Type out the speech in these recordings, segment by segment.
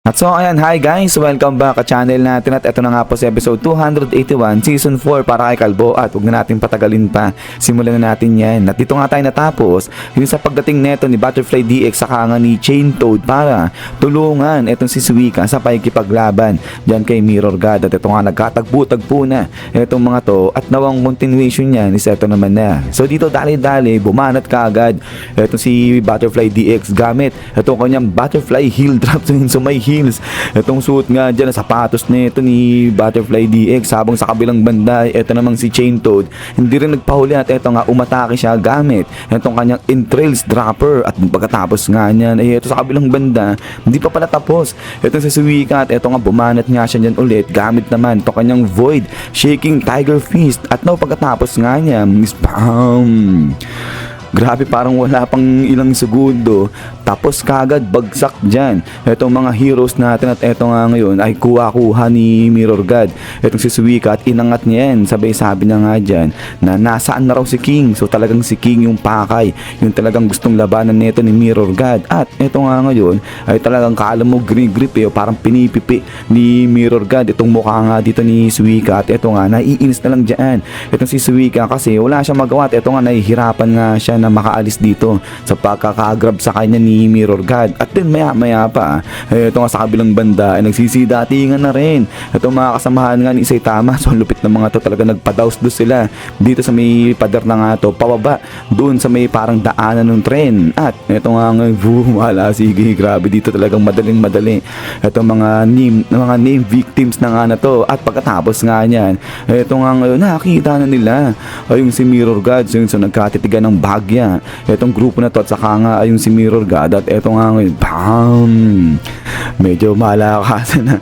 At so ayan, hi guys, welcome back sa channel natin at ito na nga po sa episode 281 season 4 para kay Kalbo at huwag na natin patagalin pa, simulan na natin yan. At dito nga tayo natapos yung sa pagdating neto ni Butterfly DX saka nga ni Chain Toad para tulungan itong si Suika sa pakikipaglaban dyan kay Mirror God. At ito nga nagkatagpo-tagpo na itong mga to at nawang continuation niyan is ito naman na. So dito dali-dali bumanat ka agad itong si Butterfly DX gamit itong kanyang Butterfly heel drop so may heels. Itong suot nga dyan, sapatos nito ni Butterfly DX habang sa kabilang banda, ito namang si Chain Toad. Hindi rin nagpahuli at ito nga umatake siya gamit itong kanyang entrails dropper at pagkatapos nga niyan, ay ito sa kabilang banda, hindi pa pala tapos. Itong si Suika at ito nga bumanat nga siya dyan ulit gamit naman itong kanyang void shaking tiger fist at no pagkatapos nga niya, bam! Grabe, parang wala pang ilang segundo tapos kagad bagsak dyan itong mga heroes natin at eto nga ngayon ay kuha-kuha ni Mirror God itong si Suika at inangat niya yan. Sabay sabi na nga dyan na nasaan na raw si King. So talagang si King yung pakay, yung talagang gustong labanan nito ni Mirror God. At eto nga ngayon ay talagang kala mo grip parang pinipipi ni Mirror God itong mukha nga dito ni Suika. At eto nga naiinis na lang dyan itong si Suika kasi wala siyang magawa at eto nga nahihirapan nga siya na makaalis dito sa pagkakagrab sa kanya ni Mirror God. At din maya pa ito nga sa kabilang banda ay nagsisidatingan na rin itong mga kasamahan nga ni Saitama. So lupit na mga to, talaga nagpadaos-dos sila dito sa may pader na nga to pababa doon sa may parang daanan ng tren. At ito nga wala, sige, grabe dito talagang madali itong mga name victims na nga na to. At pagkatapos nga niyan, ito nga ngayon nakita na nila ay yung si Mirror God so nagkatitigan ng bagya itong grupo na to at saka nga ay yung si Mirror God. At eto nga ngayon, bam! Medyo malakasan na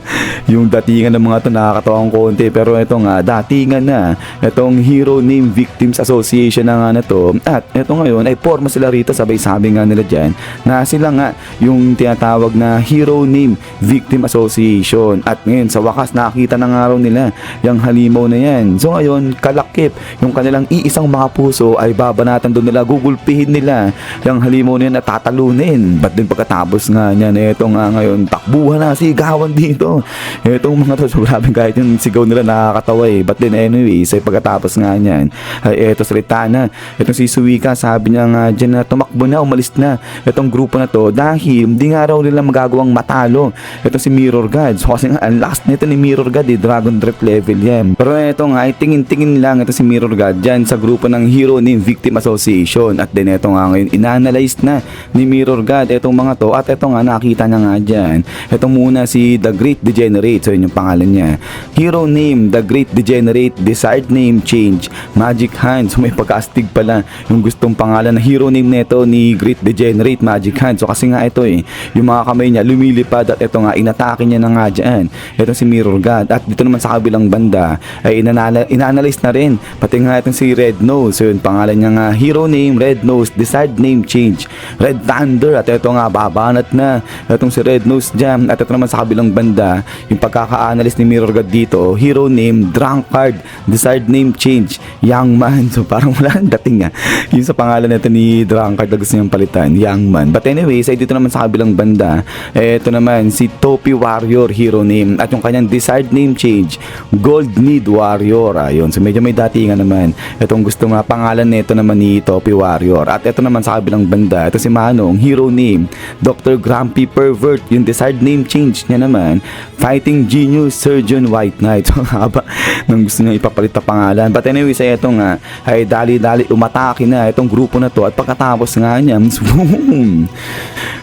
yung datingan ng mga to, nakakatawang konti pero eto nga datingan na itong Hero Name Victims Association na nga na to. At eto ngayon ay forma sila rito, sabay sabi nga nila dyan na sila nga yung tinatawag na Hero Name Victim Association. At ngayon sa wakas nakita na nga raw nila yung halimaw na yan. So ngayon kalakip yung kanilang iisang mga puso ay babanatan doon nila, gugulpihin nila yung halimaw na yan at tatalunin. Ba't din pagkatapos nga niyan, eto nga ngayon takbuhan na, sigawan dito etong mga to. So grabe, kahit yung sigaw nila nakakatawa But then anyways ay pagkatapos nga niyan ay eto salita na etong si Suika. Sabi niya nga dyan na tumakbo na, umalis na etong grupo na to dahil hindi nga raw nila magagawang matalo etong si Mirror God. So kasi nga ang last nito ni Mirror God Dragon Drift level yan. Pero eto nga ay tingin-tingin lang ito si Mirror God dyan sa grupo ng Hero Name Victim Association. At din eto nga ngayon inanalyze na ni Mirror God etong mga to. At eto nga nakita niya nga dyan etong muna si The Great Degenerate. So yun yung pangalan niya, Hero Name The Great Degenerate, Desired Name Change, Magic Hand. So may pagkaastig pala yung gustong pangalan na hero name neto ni Great Degenerate, Magic Hand. So kasi nga ito yung mga kamay niya lumilipad at ito nga inatake niya na nga dyan itong si Mirror God. At dito naman sa kabilang banda ay ina-analyze na rin pati nga itong si Red Nose. So yun pangalan niya nga, Hero Name Red Nose, Desired Name Change, Red Thunder. At ito nga babanat na itong si Red Nose dyan. At ito naman sa kabilang banda yung pagkaka-analyze ni Mirror God dito, Hero Name Drunkard, Desired Name Change, Young Man. So parang wala nang dating nga yung sa pangalan nito ni Drunkard na gusto niyang palitan, Young Man. But anyways ay dito naman sa kabilang banda ito naman si Topi Warrior Hero Name at yung kanyang Desired Name Change, Gold Need Warrior. Ayun, so medyo may datingan naman itong gusto mga pangalan nito naman ni Topi Warrior. At ito naman sa kabilang banda, ito si Manong, Hero Name Dr. Grumpy Pervert, yung Desired Name Change niya naman, Fighting Genius Surgeon White Knight. So haba nang gusto niya ipapalit na pangalan. But anyways ay ito nga ay dali-dali umatake na itong grupo na to. At pagkatapos nga niya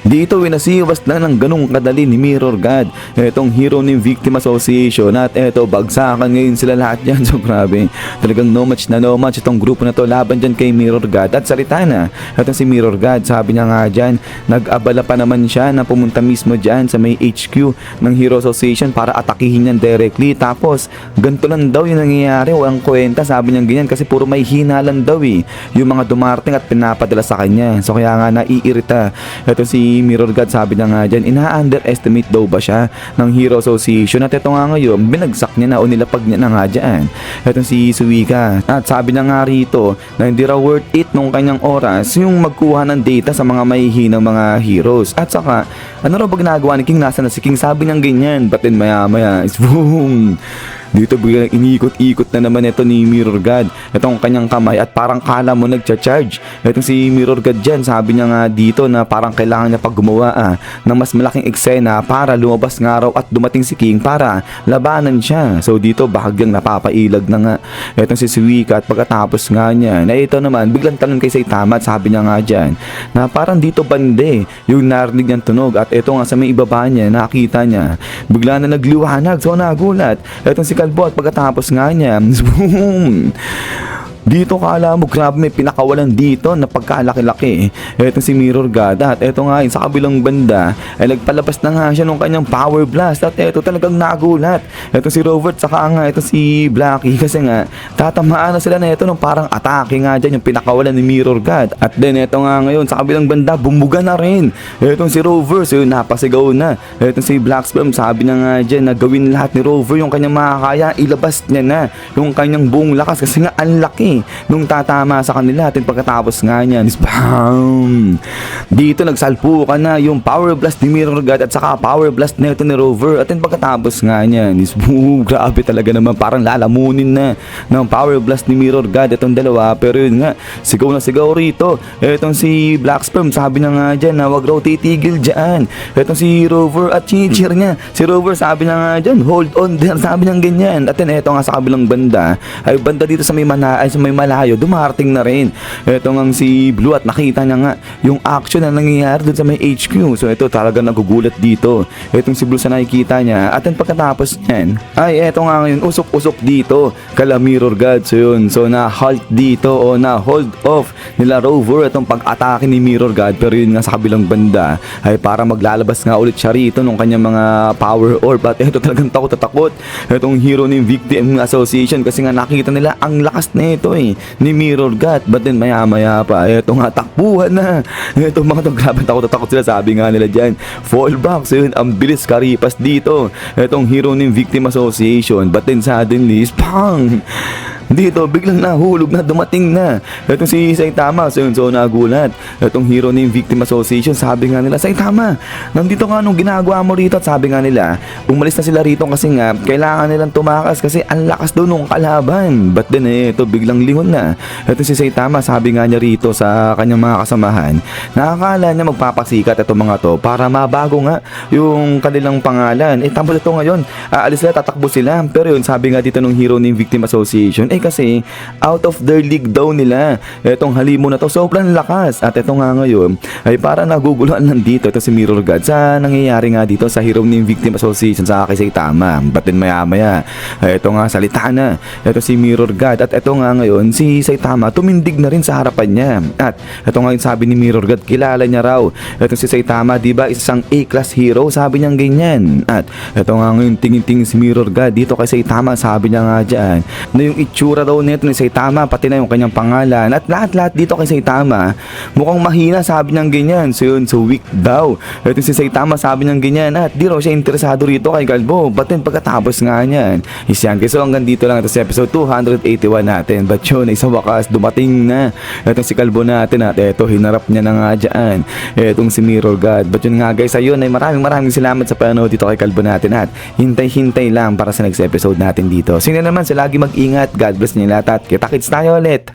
dito winasiwas na ng ganung kadali ni Mirror God itong Hero Name Victim Association. At eto bagsakan ngayon sila lahat dyan. So grabe, talagang no match itong grupo na to laban dyan kay Mirror God. At salita na itong si Mirror God, sabi niya nga dyan nag-abala pa naman siya na pumunta mismo dyan sa may HQ ng Hero Association para atakihin yan directly. Tapos ganito lang daw yung nangyayari, walang kwenta, sabi niya ganyan kasi puro may hina lang daw yung mga dumarating at pinapadala sa kanya. So kaya nga naiirita ito si Mirror God. Sabi niya nga dyan ina-underestimate daw ba siya ng Hero Association. At ito nga ngayon binagsak niya na o nilapag niya na nga dyan ito si Suika. At sabi niya nga rito na hindi raw worth it nung kanyang oras yung magkuha ng data sa mga mahihinang mga heroes. At saka ano raw ba ginagawa ni King, nasa na si King, sabi niyang ganyan. But then maya is boom. Dito biglang iniikot-ikot na naman ito ni Mirror God. Itong kanyang kamay at parang kala mo nagcha-charge. Itong si Mirror God dyan, sabi niya nga dito na parang kailangan niya pag gumawa ng mas malaking eksena para lumabas nga raw at dumating si King para labanan siya. So dito bahagyang napapailag na nga itong si Suika at pagkatapos nga niya na ito naman biglang tanong kay Saitama at sabi niya nga dyan na parang dito bande yung narinig niyang tunog at ito nga sa may ibaba niya nakita niya bigla na nagliwanag. So nagulat itong si Kalbo at pagkatapos nga niya boom, dito kala mo grabe may pinakawalan dito na pagkalaki-laki. Eto si Mirror God at eto nga sa kabilang banda ay nagpalabas na nga siya ng kanyang power blast at eto talagang nagulat. Eto si Robert saka nga eto si Blackie kasi nga tatamaan na sila na eto ng parang atake nga dyan yung pinakawalan ni Mirror God. At then eto nga ngayon sa kabilang banda bumuga na rin. Eto si Rover so yun napasigaw na. Eto si Black Sperm sabi na nga dyan na gawin lahat ni Rover yung kanyang makakaya, ilabas niya na yung kanyang buong lakas kasi nga ang laki nung tatama sa kanila at pagkatapos nga niyan bam! Dito nagsalpukan na yung power blast ni Mirror God at saka power blast nito ni Rover at pagkatapos nga niyan boom, grabe talaga naman parang lalamunin na ng power blast ni Mirror God itong dalawa pero yun nga sigaw na sigaw rito itong si Black Sperm sabi na nga dyan na wag raw titigil dyan itong si Rover at cheer niya si Rover sabi na nga dyan hold on there sabi niya ganyan at eto nga sa kabilang banda ay banda dito sa may may malayo dumarating na rin ito nga si Blue at nakita niya nga yung action na nangyayari doon sa may HQ so ito talaga nagugulat dito itong si Blue sa nakikita niya at pagkatapos yan ay ito nga ngayon usok-usok dito kala Mirror God so yun so na halt dito o na hold off nila Rover itong pag-atake ni Mirror God pero yun nga sa kabilang banda ay para maglalabas nga ulit siya rito nung kanyang mga power orb at ito talagang takot at takot itong hero ni Victim Association kasi nga nakita nila ang lakas na ito ni Mirror God but then maya pa eto nga takbuhan na eto mga to grabe takot sila sabi nga nila dyan fall back so yun ang bilis karipas dito etong hero ng Victim Association but then suddenly pang dito biglang nahulog na dumating na itong si Saitama so nagulat itong hero ng Victim Association sabi nga nila Saitama nandito nga nung ginagawa mo rito at sabi nga nila umalis na sila rito kasi nga kailangan nilang tumakas kasi ang lakas daw nung kalaban but then ito biglang lingon na itong si Saitama sabi nga niya rito sa kanyang mga kasamahan nakakala niya magpapasikat itong mga to para mabago nga yung kanilang pangalan tapos ito ngayon aalis sila tatakbo sila pero yun sabi nga dito ng hero ng Victim Association kasi out of their league daw nila etong halimo na to sobrang lakas at eto nga ngayon ay para naguguluhan lang dito ito si Mirror God sa nangyayari nga dito sa hero ng Victim Association sa kay Saitama but then maya ay eto nga salita na eto si Mirror God at eto nga ngayon si Saitama tumindig na rin sa harapan niya at eto nga yung sabi ni Mirror God kilala niya raw eto si Saitama diba isang A-class hero sabi niyang ganyan at eto nga ngayon tingin-tingin si Mirror God dito kay Saitama sabi niya nga dyan na yung itsura daw nito ni Saitama pati na yung kanyang pangalan at lahat dito kay Saitama mukhang mahina sabi niyang ganyan so yun so weak daw ito si Saitama sabi niyang ganyan at di raw siya interesado rito kay Kalbo but then pagkatapos nga niyan isyan so hanggang dito lang ito sa episode 281 natin but yun sa wakas dumating na itong si Kalbo natin at eto hinarap niya na nga dyan etong si Mirror God but yun nga guys ayun ay maraming salamat sa panonood dito kay Kalbo natin at hintay lang para sa next episode natin dito sino naman sa lagi mag-ingat God bless niyo lahat at kita-kits tayo ulit.